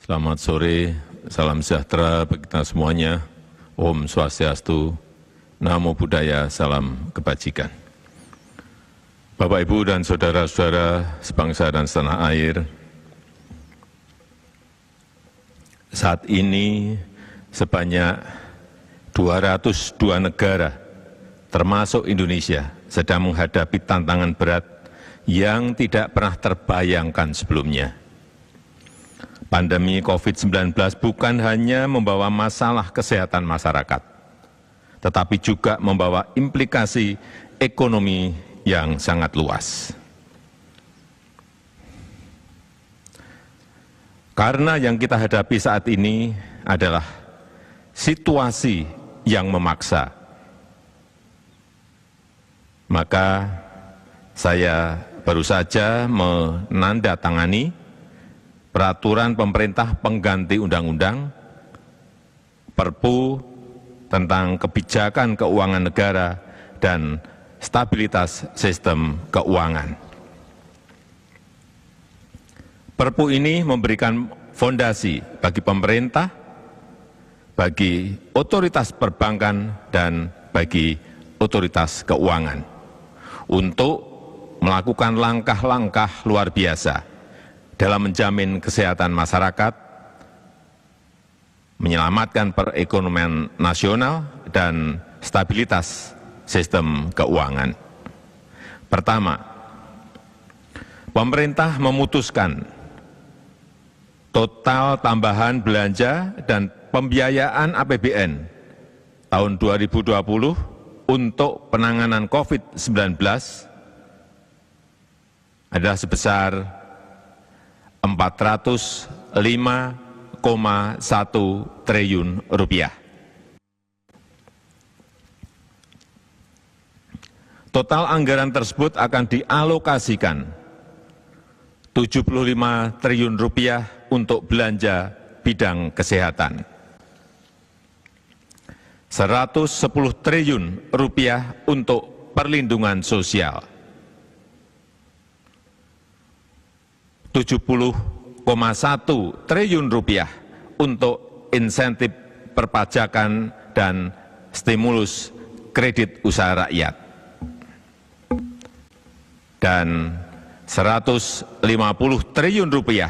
Selamat sore, salam sejahtera bagi kita semuanya. Om Swastiastu, Namo Buddhaya, salam kebajikan. Bapak, Ibu, dan saudara-saudara sebangsa dan setanah air, saat ini sebanyak 202 negara, termasuk Indonesia, sedang menghadapi tantangan berat yang tidak pernah terbayangkan sebelumnya. Pandemi COVID-19 bukan hanya membawa masalah kesehatan masyarakat, tetapi juga membawa implikasi ekonomi yang sangat luas. Karena yang kita hadapi saat ini adalah situasi yang memaksa, maka saya baru saja menandatangani Peraturan Pemerintah Pengganti Undang-Undang Perpu tentang Kebijakan Keuangan Negara dan Stabilitas Sistem Keuangan. Perpu ini memberikan fondasi bagi pemerintah, bagi otoritas perbankan, dan bagi otoritas keuangan untuk melakukan langkah-langkah luar biasa dalam menjamin kesehatan masyarakat, menyelamatkan perekonomian nasional, dan stabilitas sistem keuangan. Pertama, pemerintah memutuskan total tambahan belanja dan pembiayaan APBN tahun 2020 untuk penanganan COVID-19 adalah sebesar 405,1 triliun rupiah. Total anggaran tersebut akan dialokasikan 75 triliun rupiah untuk belanja bidang kesehatan, 110 triliun rupiah untuk perlindungan sosial, 70,1 triliun rupiah untuk insentif perpajakan dan stimulus kredit usaha rakyat, dan 150 triliun rupiah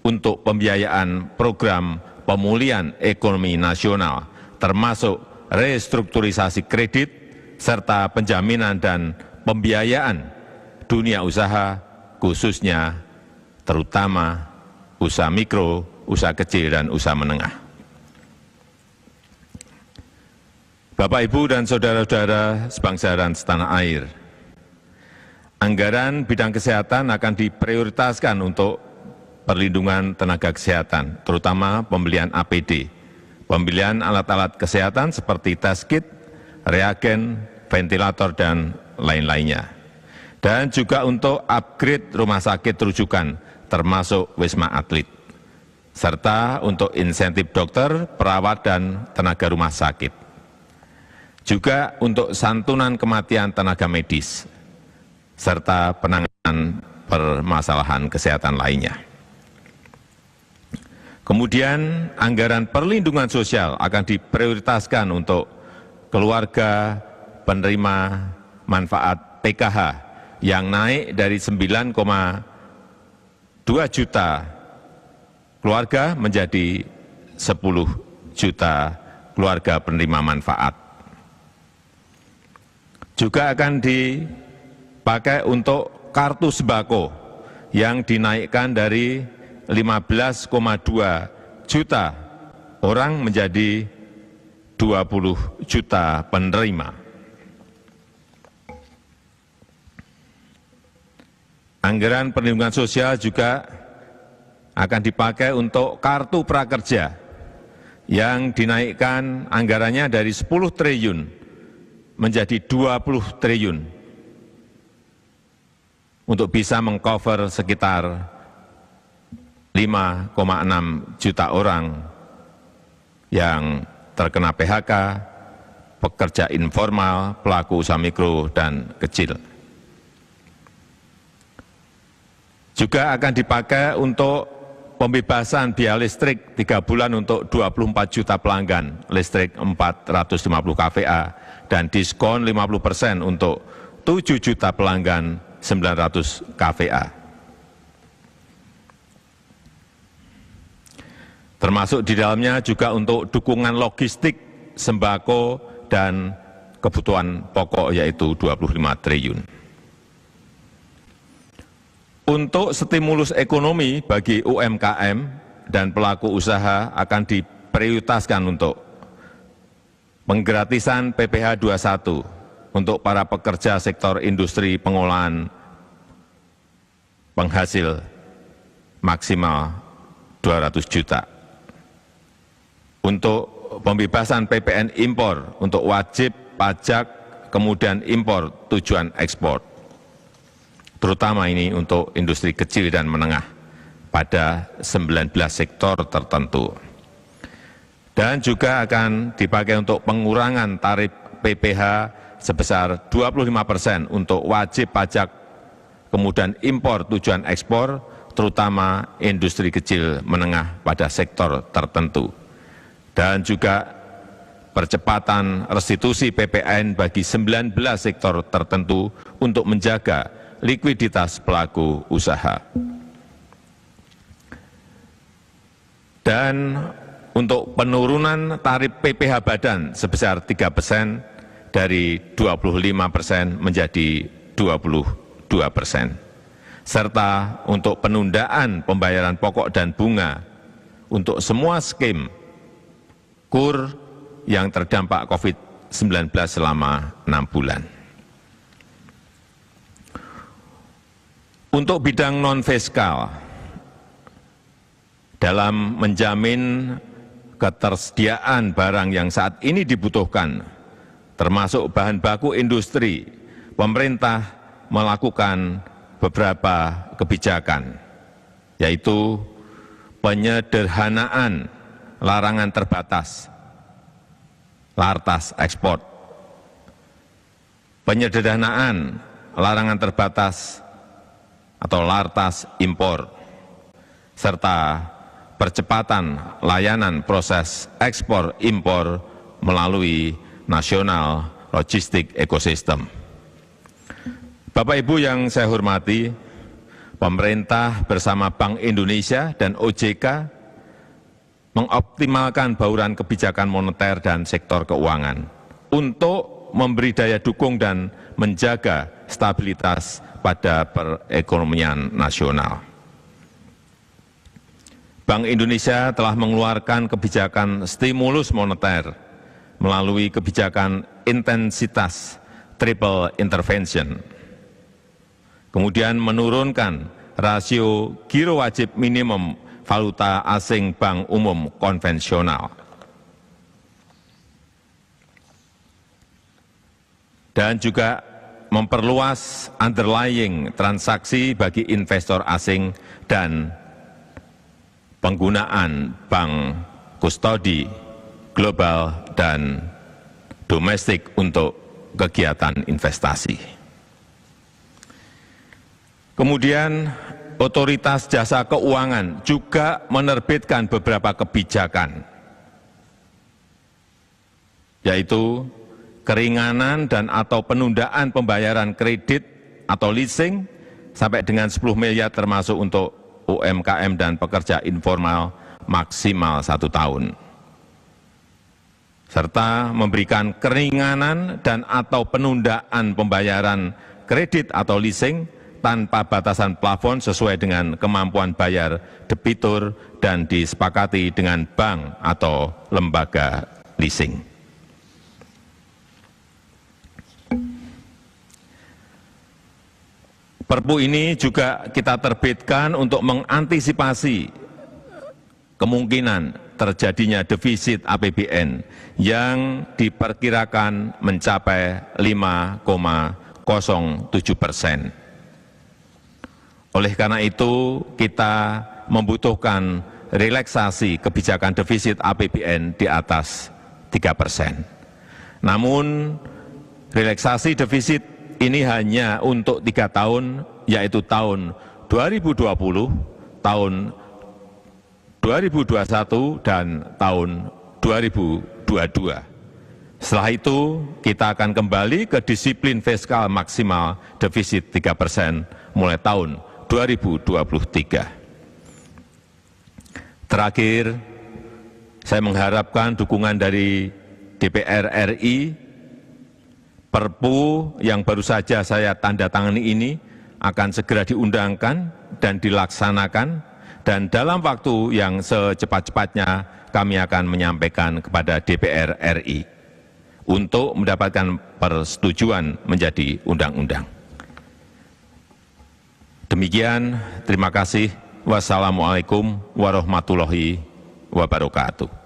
untuk pembiayaan program pemulihan ekonomi nasional, termasuk restrukturisasi kredit serta penjaminan dan pembiayaan dunia usaha, khususnya terutama usaha mikro, usaha kecil, dan usaha menengah. Bapak, Ibu, dan saudara-saudara sebangsa dan setanah air, anggaran bidang kesehatan akan diprioritaskan untuk perlindungan tenaga kesehatan, terutama pembelian APD, pembelian alat-alat kesehatan seperti tes kit, reagen, ventilator, dan lain-lainnya, dan juga untuk upgrade rumah sakit rujukan, termasuk Wisma Atlet, serta untuk insentif dokter, perawat, dan tenaga rumah sakit. Juga untuk santunan kematian tenaga medis, serta penanganan permasalahan kesehatan lainnya. Kemudian anggaran perlindungan sosial akan diprioritaskan untuk keluarga penerima manfaat PKH yang naik dari 9,2 juta keluarga menjadi 10 juta keluarga penerima manfaat. Juga akan dipakai untuk kartu sembako yang dinaikkan dari 15,2 juta orang menjadi 20 juta penerima. Anggaran perlindungan sosial juga akan dipakai untuk kartu prakerja yang dinaikkan anggarannya dari 10 triliun menjadi 20 triliun untuk bisa mengcover sekitar 5,6 juta orang yang terkena PHK, pekerja informal, pelaku usaha mikro dan kecil. Juga akan dipakai untuk pembebasan biaya listrik 3 bulan untuk 24 juta pelanggan listrik 450 kVA dan diskon 50% untuk 7 juta pelanggan 900 kVA. Termasuk di dalamnya juga untuk dukungan logistik, sembako, dan kebutuhan pokok yaitu 25 triliun. Untuk stimulus ekonomi bagi UMKM dan pelaku usaha akan diprioritaskan untuk penggratisan PPh 21 untuk para pekerja sektor industri pengolahan penghasil maksimal 200 juta. Untuk pembebasan PPN impor untuk wajib pajak kemudian impor tujuan ekspor, terutama ini untuk industri kecil dan menengah pada 19 sektor tertentu. Dan juga akan dipakai untuk pengurangan tarif PPh sebesar 25% untuk wajib pajak kemudian impor tujuan ekspor, terutama industri kecil menengah pada sektor tertentu. Dan juga percepatan restitusi PPN bagi 19 sektor tertentu untuk menjaga likuiditas pelaku usaha. Dan untuk penurunan tarif PPh badan sebesar 3% dari 25% menjadi 22%. Serta untuk penundaan pembayaran pokok dan bunga untuk semua skim KUR yang terdampak COVID-19 selama 6 bulan. Untuk bidang non-fiskal, dalam menjamin ketersediaan barang yang saat ini dibutuhkan, termasuk bahan baku industri, pemerintah melakukan beberapa kebijakan, yaitu penyederhanaan larangan terbatas, lartas ekspor, penyederhanaan larangan terbatas atau lartas impor, serta percepatan layanan proses ekspor impor melalui National Logistic Ecosystem. Bapak Ibu yang saya hormati, pemerintah bersama Bank Indonesia dan OJK mengoptimalkan bauran kebijakan moneter dan sektor keuangan untuk memberi daya dukung dan menjaga stabilitas pada perekonomian nasional. Bank Indonesia telah mengeluarkan kebijakan stimulus moneter melalui kebijakan intensitas triple intervention, kemudian menurunkan rasio giro wajib minimum valuta asing bank umum konvensional, dan juga memperluas underlying transaksi bagi investor asing dan penggunaan bank kustodi global dan domestik untuk kegiatan investasi. Kemudian Otoritas Jasa Keuangan juga menerbitkan beberapa kebijakan, yaitu keringanan dan atau penundaan pembayaran kredit atau leasing sampai dengan 10 miliar termasuk untuk UMKM dan pekerja informal maksimal 1 tahun. Serta memberikan keringanan dan atau penundaan pembayaran kredit atau leasing tanpa batasan plafon sesuai dengan kemampuan bayar debitur dan disepakati dengan bank atau lembaga leasing. Perpu ini juga kita terbitkan untuk mengantisipasi kemungkinan terjadinya defisit APBN yang diperkirakan mencapai 5,07%. Oleh karena itu, kita membutuhkan relaksasi kebijakan defisit APBN di atas 3%. Namun, relaksasi defisit ini hanya untuk 3 tahun, yaitu tahun 2020, tahun 2021 dan tahun 2022. Setelah itu, kita akan kembali ke disiplin fiskal maksimal defisit 3% mulai tahun 2023. Terakhir, saya mengharapkan dukungan dari DPR RI. Perpu yang baru saja saya tanda tangani ini akan segera diundangkan dan dilaksanakan, dan dalam waktu yang secepat-cepatnya kami akan menyampaikan kepada DPR RI untuk mendapatkan persetujuan menjadi undang-undang. Demikian, terima kasih. Wassalamualaikum warahmatullahi wabarakatuh.